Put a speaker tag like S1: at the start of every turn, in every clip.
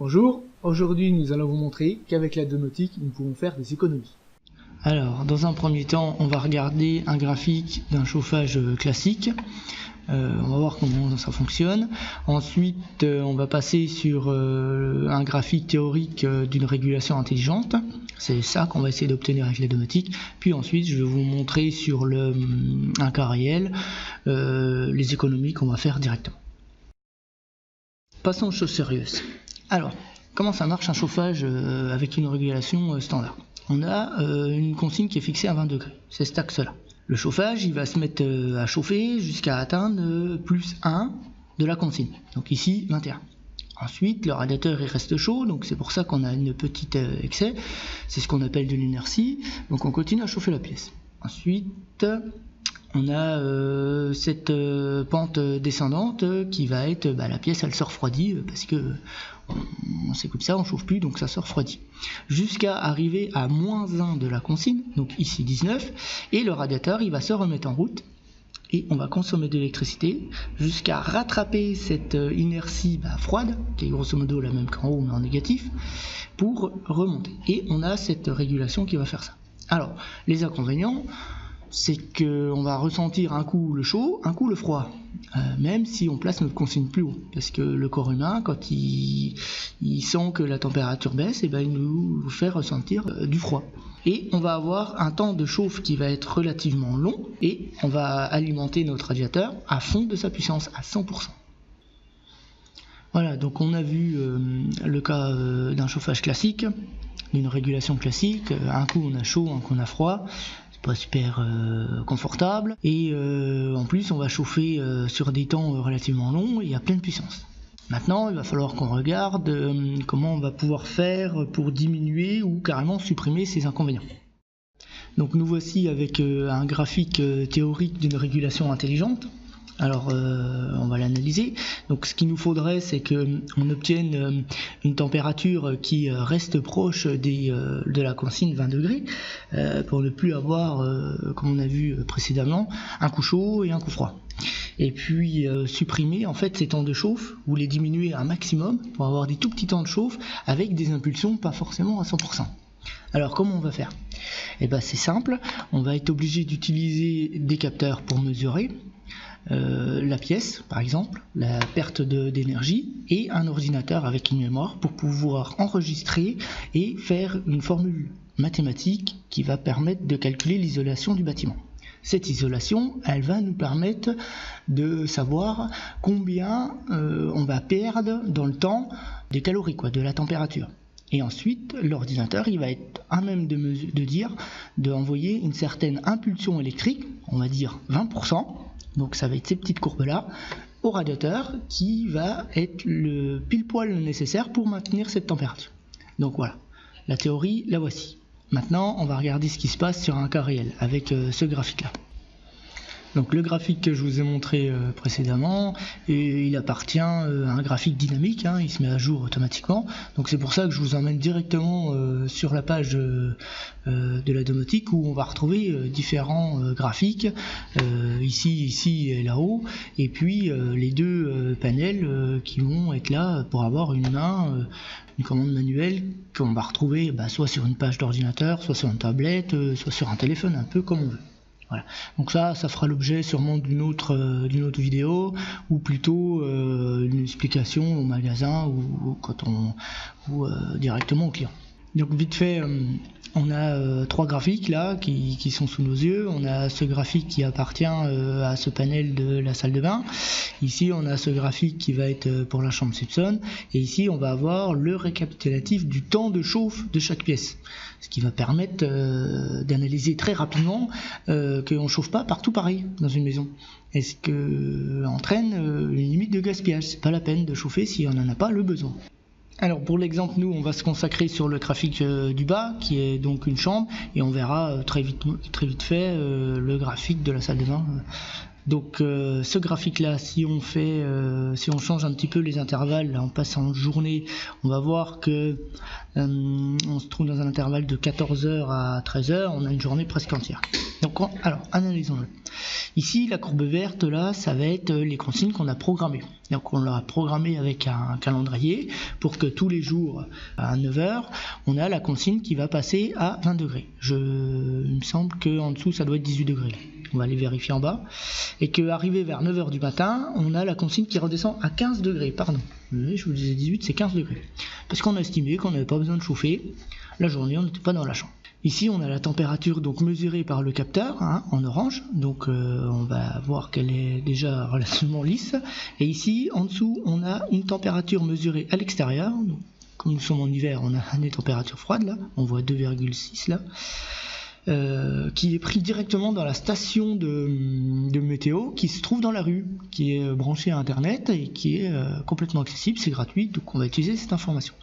S1: Bonjour, aujourd'hui nous allons vous montrer qu'avec la domotique nous pouvons faire des économies. Alors, dans un premier temps, on va regarder un graphique d'un chauffage classique. On va voir comment ça fonctionne. Ensuite, on va passer sur un graphique théorique d'une régulation intelligente. C'est ça qu'on va essayer d'obtenir avec la domotique. Puis ensuite, je vais vous montrer sur un cas réel les économies qu'on va faire directement. Passons aux choses sérieuses. Alors, comment ça marche un chauffage avec une régulation standard? On a une consigne qui est fixée à 20 degrés, c'est cet axe-là. Le chauffage, il va se mettre à chauffer jusqu'à atteindre plus 1 de la consigne. Donc ici, 21. Ensuite, le radiateur il reste chaud, donc c'est pour ça qu'on a une petite excès. C'est ce qu'on appelle de l'inertie. Donc on continue à chauffer la pièce. Ensuite, on a cette pente descendante qui va être, la pièce elle se refroidit parce que c'est comme ça, on chauffe plus, donc ça se refroidit. Jusqu'à arriver à moins 1 de la consigne, donc ici 19, et le radiateur il va se remettre en route et on va consommer de l'électricité jusqu'à rattraper cette inertie froide, qui est grosso modo la même qu'en haut mais en négatif, pour remonter. Et on a cette régulation qui va faire ça. Alors, les inconvénients, c'est qu'on va ressentir un coup le chaud, un coup le froid, même si on place notre consigne plus haut, parce que le corps humain, quand il sent que la température baisse, il nous fait ressentir du froid. Et on va avoir un temps de chauffe qui va être relativement long, et on va alimenter notre radiateur à fond de sa puissance, à 100%. Voilà, donc on a vu le cas d'un chauffage classique, d'une régulation classique. Un coup on a chaud, un coup on a froid. Pas super confortable, et en plus on va chauffer sur des temps relativement longs et à pleine puissance. Maintenant il va falloir qu'on regarde comment on va pouvoir faire pour diminuer ou carrément supprimer ces inconvénients. Donc nous voici avec un graphique théorique d'une régulation intelligente. Alors on va l'analyser. Donc ce qu'il nous faudrait, c'est qu'on obtienne une température qui reste proche de la consigne 20 degrés pour ne plus avoir, comme on a vu précédemment, un coup chaud et un coup froid. Et puis supprimer en fait ces temps de chauffe ou les diminuer à un maximum pour avoir des tout petits temps de chauffe avec des impulsions pas forcément à 100%. Alors comment on va faire? C'est simple, on va être obligé d'utiliser des capteurs pour mesurer la pièce, par exemple, la perte d'énergie, et un ordinateur avec une mémoire pour pouvoir enregistrer et faire une formule mathématique qui va permettre de calculer l'isolation du bâtiment. Cette isolation, elle va nous permettre de savoir combien on va perdre dans le temps des calories, de la température. Et ensuite, l'ordinateur, il va être à même d'envoyer une certaine impulsion électrique, on va dire 20%, donc ça va être ces petites courbes-là, au radiateur qui va être le pile poil nécessaire pour maintenir cette température. Donc voilà, la théorie, la voici. Maintenant, on va regarder ce qui se passe sur un cas réel avec ce graphique-là. Donc le graphique que je vous ai montré précédemment, il appartient à un graphique dynamique, il se met à jour automatiquement. Donc c'est pour ça que je vous emmène directement sur la page de la domotique où on va retrouver différents graphiques, ici et là-haut, et puis les deux panels qui vont être là pour avoir une commande manuelle qu'on va retrouver soit sur une page d'ordinateur, soit sur une tablette, soit sur un téléphone, un peu comme on veut. Voilà. Donc ça fera l'objet sûrement d'une autre vidéo, ou plutôt une explication au magasin ou directement au client. Donc vite fait, on a trois graphiques là qui sont sous nos yeux. On a ce graphique qui appartient à ce panel de la salle de bain. Ici on a ce graphique qui va être pour la chambre Simpson, et ici on va avoir le récapitulatif du temps de chauffe de chaque pièce, ce qui va permettre d'analyser très rapidement qu'on ne chauffe pas partout pareil dans une maison, et ce que entraîne une limite de gaspillage. C'est pas la peine de chauffer si on n'en a pas le besoin. Alors pour l'exemple, nous on va se consacrer sur le graphique du bas qui est donc une chambre, et on verra très vite fait le graphique de la salle de bain. Donc ce graphique là, si on change un petit peu les intervalles, là, on passe en journée, on va voir que on se trouve dans un intervalle de 14h à 13h, on a une journée presque entière. Donc alors analysons-le. Ici la courbe verte là, ça va être les consignes qu'on a programmées. Donc on l'a programmé avec un calendrier pour que tous les jours à 9h, on a la consigne qui va passer à 20 degrés. Il me semble qu'en dessous ça doit être 18 degrés. On va aller vérifier en bas. Et qu'arrivé vers 9h du matin, on a la consigne qui redescend à 15 degrés. Pardon, je vous disais 18, c'est 15 degrés. Parce qu'on a estimé qu'on n'avait pas besoin de chauffer. La journée, on n'était pas dans la chambre. Ici, on a la température donc mesurée par le capteur en orange, donc on va voir qu'elle est déjà relativement lisse. Et ici, en dessous, on a une température mesurée à l'extérieur. Comme nous sommes en hiver, on a des températures froides là, on voit 2,6 là, qui est pris directement dans la station de météo qui se trouve dans la rue, qui est branchée à internet et qui est complètement accessible, c'est gratuit, donc on va utiliser cette information.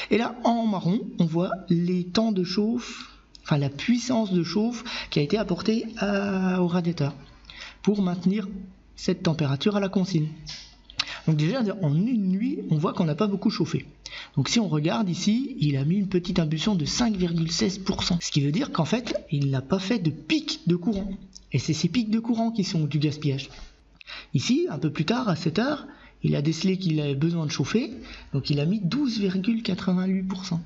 S1: Et là, en marron, on voit les temps de chauffe, enfin la puissance de chauffe qui a été apportée au radiateur pour maintenir cette température à la consigne. Donc déjà en une nuit, on voit qu'on n'a pas beaucoup chauffé. Donc si on regarde ici, il a mis une petite impulsion de 5,16%. Ce qui veut dire qu'en fait, il n'a pas fait de pic de courant. Et c'est ces pics de courant qui sont du gaspillage. Ici, un peu plus tard, à 7h, il a décelé qu'il avait besoin de chauffer. Donc il a mis 12,88%.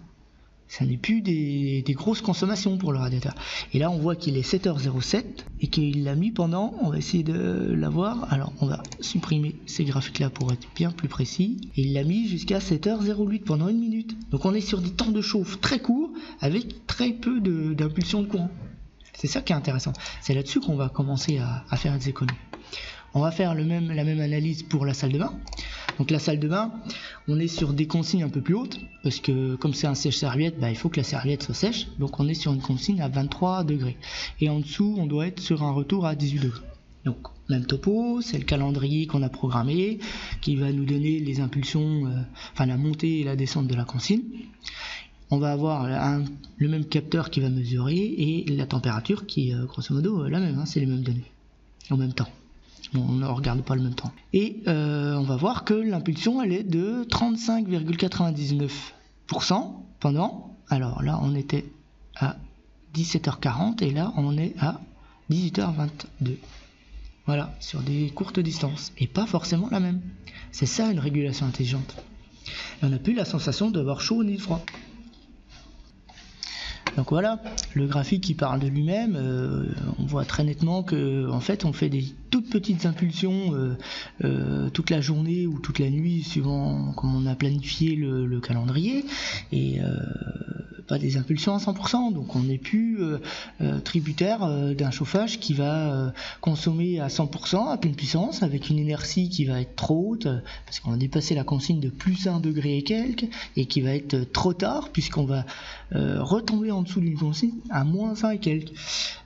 S1: Ça n'est plus des grosses consommations pour le radiateur. Et là, on voit qu'il est 7h07 et qu'il l'a mis pendant, on va essayer de l'avoir. Alors, on va supprimer ces graphiques-là pour être bien plus précis. Et il l'a mis jusqu'à 7h08 pendant 1 minute. Donc, on est sur des temps de chauffe très courts avec très peu d'impulsion de courant. C'est ça qui est intéressant. C'est là-dessus qu'on va commencer à faire des économies. On va faire la même analyse pour la salle de bain. Donc la salle de bain, on est sur des consignes un peu plus hautes, parce que comme c'est un sèche-serviette, il faut que la serviette soit sèche, donc on est sur une consigne à 23 degrés. Et en dessous, on doit être sur un retour à 18 degrés. Donc même topo, c'est le calendrier qu'on a programmé, qui va nous donner les impulsions, la montée et la descente de la consigne. On va avoir le même capteur qui va mesurer, et la température qui est grosso modo la même, c'est les mêmes données, en même temps. On ne regarde pas le même temps. Et on va voir que l'impulsion, elle est de 35,99% pendant... Alors là, on était à 17h40 et là, on est à 18h22. Voilà, sur des courtes distances. Et pas forcément la même. C'est ça une régulation intelligente. Et on n'a plus la sensation d'avoir chaud ni froid. Donc voilà, le graphique qui parle de lui-même, on voit très nettement que en fait on fait des toutes petites impulsions toute la journée ou toute la nuit suivant comme on a planifié le calendrier, et pas des impulsions à 100%, donc on n'est plus tributaire d'un chauffage qui va consommer à 100% à pleine puissance avec une inertie qui va être trop haute parce qu'on a dépassé la consigne de plus 1 degré et quelques, et qui va être trop tard puisqu'on va retomber en dessous d'une consigne à moins 1 et quelques.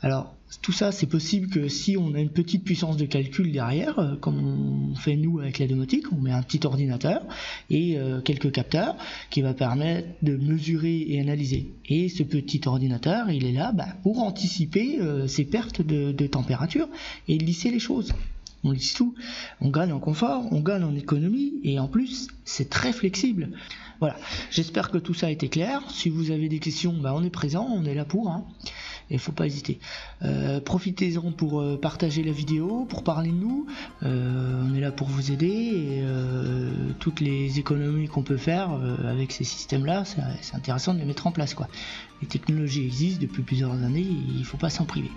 S1: Alors tout ça, c'est possible que si on a une petite puissance de calcul derrière, comme on fait nous avec la domotique, on met un petit ordinateur et quelques capteurs qui va permettre de mesurer et analyser. Et ce petit ordinateur, il est là pour anticiper ces pertes de température et lisser les choses. On lisse tout, on gagne en confort, on gagne en économie, et en plus, c'est très flexible. Voilà, j'espère que tout ça a été clair. Si vous avez des questions, on est présent, on est là pour, et il ne faut pas hésiter. Profitez-en pour partager la vidéo, pour parler de nous. On est là pour vous aider, et toutes les économies qu'on peut faire avec ces systèmes-là, c'est intéressant de les mettre en place, quoi. Les technologies existent depuis plusieurs années, il ne faut pas s'en priver.